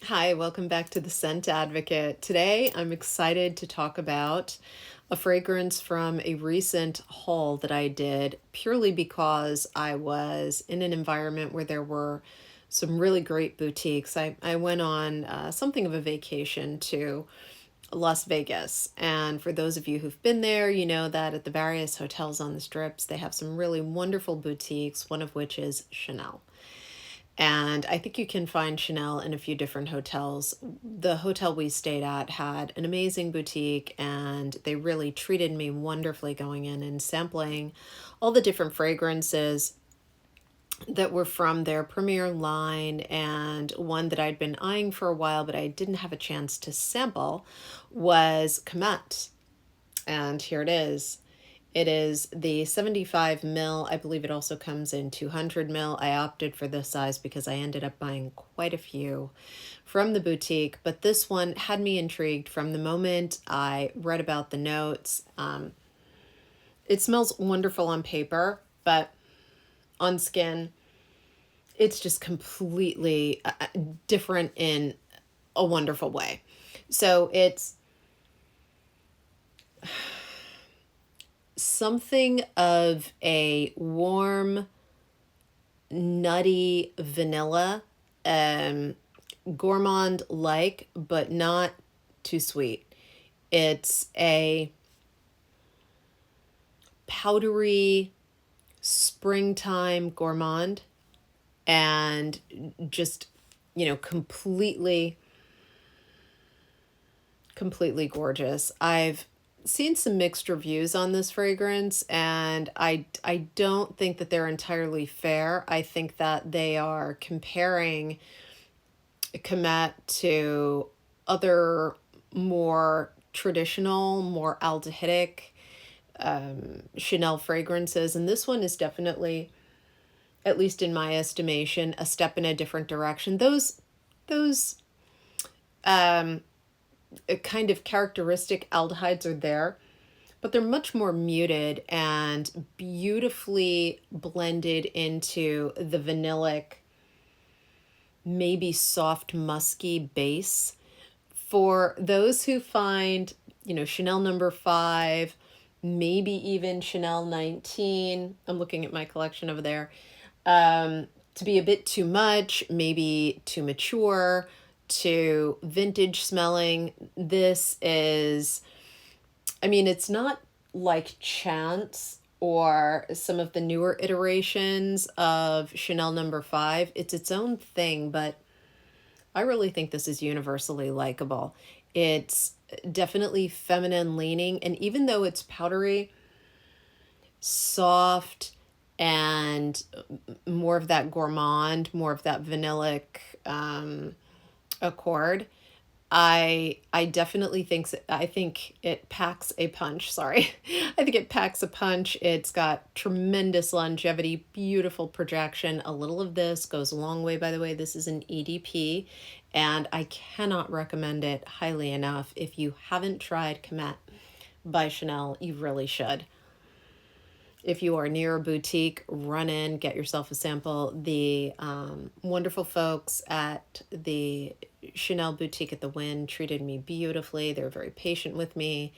Hi, welcome back to the Scent Advocate. Today, I'm excited to talk about a fragrance from a recent haul that I did purely because I was in an environment where there were some really great boutiques. I went on something of a vacation to Las Vegas. And for those of you who've been there, you know that at the various hotels on the strips, they have some really wonderful boutiques, one of which is Chanel. And I think you can find Chanel in a few different hotels. The hotel we stayed at had an amazing boutique, and they really treated me wonderfully going in and sampling all the different fragrances that were from their premier line. And one that I'd been eyeing for a while, but I didn't have a chance to sample, was Comete. And here it is. It is the 75 mil. I believe it also comes in 200 mil. I opted for this size because I ended up buying quite a few from the boutique, but this one had me intrigued from the moment I read about the notes. It smells wonderful on paper, but on skin, it's just completely different in a wonderful way. So it's something of a warm, nutty vanilla, gourmand-like, but not too sweet. It's a powdery springtime gourmand, and just, completely gorgeous. I've seen some mixed reviews on this fragrance, and I don't think that they're entirely fair. I think that they are comparing Comete to other more traditional, more aldehydic Chanel fragrances, and this one is definitely, at least in my estimation, a step in a different direction. Those kind of characteristic aldehydes are there, but they're much more muted and beautifully blended into the vanillic, maybe soft musky base. For those who find, Chanel number 5, maybe even Chanel 19, I'm looking at my collection over there, to be a bit too much, maybe too mature, too vintage smelling. This is, it's not like Chance or some of the newer iterations of Chanel number 5. It's its own thing, but I really think this is universally likable. It's definitely feminine leaning, and even though it's powdery, soft, and more of that gourmand, more of that vanillic accord, I definitely think it packs a punch. Sorry. I think it packs a punch. It's got tremendous longevity, beautiful projection. A little of this goes a long way, by the way. This is an EDP, and I cannot recommend it highly enough. If you haven't tried Comete by Chanel, you really should. If you are near a boutique, run in, get yourself a sample. The wonderful folks at the Chanel boutique at the Wynn treated me beautifully. They were very patient with me.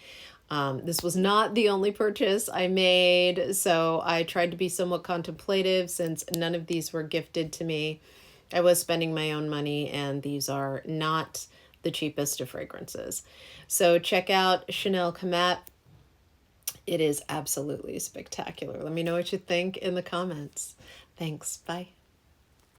This was not the only purchase I made, so I tried to be somewhat contemplative since none of these were gifted to me. I was spending my own money, and these are not the cheapest of fragrances. So check out Chanel Comete. It is absolutely spectacular. Let me know what you think in the comments. Thanks. Bye.